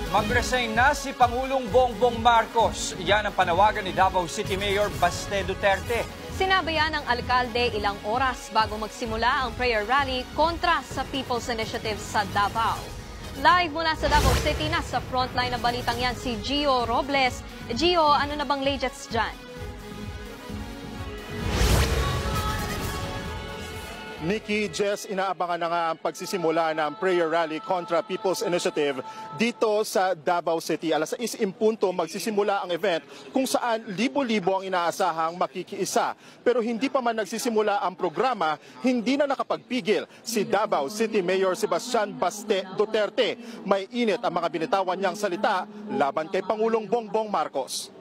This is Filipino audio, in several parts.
Mag-resign na si Pangulong Bongbong Marcos. Yan ang panawagan ni Davao City Mayor Baste Duterte. Sinabayan ng alkalde ilang oras bago magsimula ang prayer rally kontra sa People's Initiative sa Davao. Live mula sa Davao City, nasa frontline ng balitang yan si Gio Robles. Gio, ano na bang latest dyan? Nikki, Jess, inaabangan na nga ang pagsisimula ng prayer rally kontra People's Initiative dito sa Davao City. Alas 6:00 magsisimula ang event kung saan libo-libo ang inaasahang makikiisa. Pero hindi pa man nagsisimula ang programa, hindi na nakapagpigil si Davao City Mayor Sebastian Baste Duterte. May init ang mga binitawan niyang salita laban kay Pangulong Bongbong Marcos.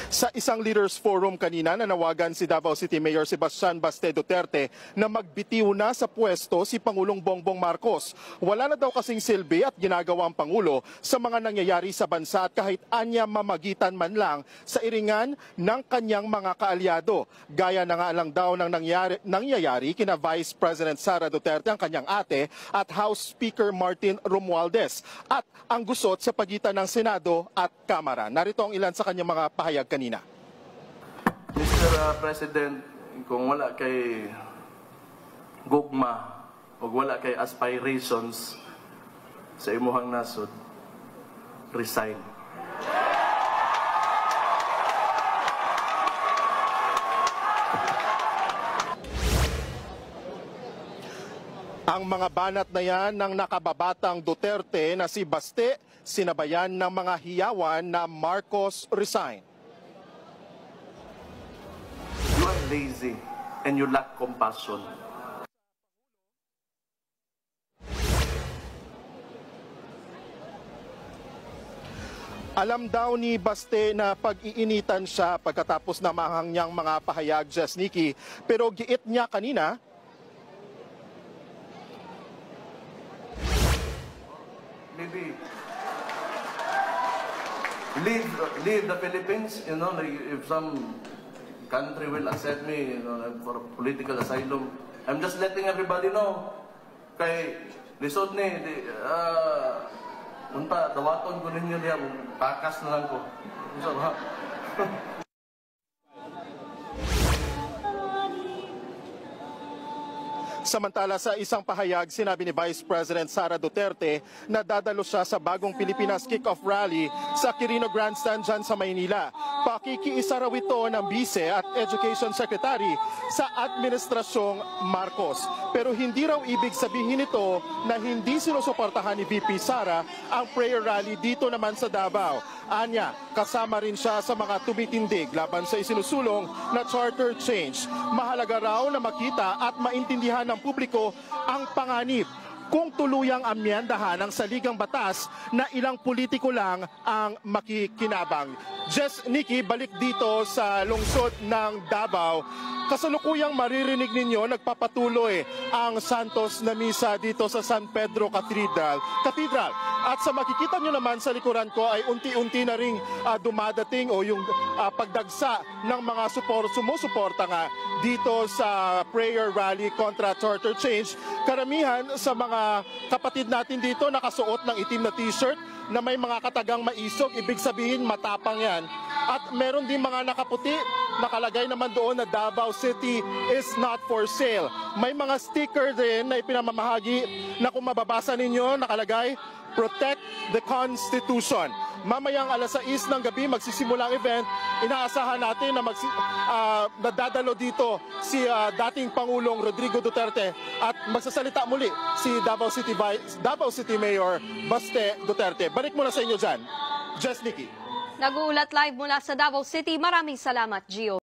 Sa isang leaders forum kanina, nanawagan si Davao City Mayor Sebastian Baste Duterte na magbitiw na sa pwesto si Pangulong Bongbong Marcos. Wala na daw kasing silbi at ginagawa ang Pangulo sa mga nangyayari sa bansa at kahit anya mamagitan man lang sa iringan ng kanyang mga kaalyado. Gaya na nga lang daw ng nangyayari kina Vice President Sara Duterte, ang kanyang ate, at House Speaker Martin Romualdez, at ang gusot sa pagitan ng Senado at Kamara. Narito ang ilan sa kanyang mga pahayag kanina. Mr. President, kung wala kay gugma o wala kay aspirations sa imuhang nasod, resign. Ang mga banat na yan ng nakababatang Duterte na si Baste, sinabayan ng mga hiyawan na Marcos resign. You are lazy and you lack compassion. Alam daw ni Baste na pag-iinitan siya pagkatapos na mahang niyang mga pahayag, Jess, Nikki. Pero giit niya kanina, maybe leave the Philippines, you know, like if some country will accept me, you know, for political asylum. I'm just letting everybody know. Kay lisod ni unta dawaton ko ninyo diya, takas na lang ko. So, ha? Samantala, sa isang pahayag, sinabi ni Vice President Sara Duterte na dadalo siya sa bagong Pilipinas Kick-Off Rally sa Quirino Grandstand dyan sa Maynila. Pakikiisa raw ito ng Vice at Education Secretary sa Administrasyong Marcos. Pero hindi raw ibig sabihin ito na hindi sinusuportahan ni VP Sara ang prayer rally dito naman sa Davao. Anya, kasama rin siya sa mga tumitindig laban sa isinusulong na charter change. Mahalaga raw na makita at maintindihan ng publiko ang panganib kung tuluyang amyendahan ang saligang batas na ilang politiko lang ang makikinabang. Jess, Nikki, balik dito sa lungsod ng Davao. Kasalukuyang maririnig ninyo, nagpapatuloy ang Santos na Misa dito sa San Pedro Cathedral. At sa makikita nyo naman sa likuran ko ay unti-unti na ring dumadating o yung pagdagsa ng mga sumusuporta nga dito sa prayer rally kontra charter change. Karamihan sa mga kapatid natin dito nakasuot ng itim na t-shirt na may mga katagang maisog, ibig sabihin matapang yan. At meron din mga nakaputi, nakalagay naman doon na Davao City is not for sale. May mga sticker din na ipinamamahagi na kung mababasa ninyo, nakalagay, Protect the Constitution. Mamayang alas 6 ng gabi magsisimula ang event. Inaasahan natin na nadadalo dito si dating Pangulong Rodrigo Duterte at magsasalita muli si Davao City Mayor Baste Duterte. Balik muna sa inyo dyan, Jess, Nikki. Nag-uulat live mula sa Davao City. Maraming salamat, Gio.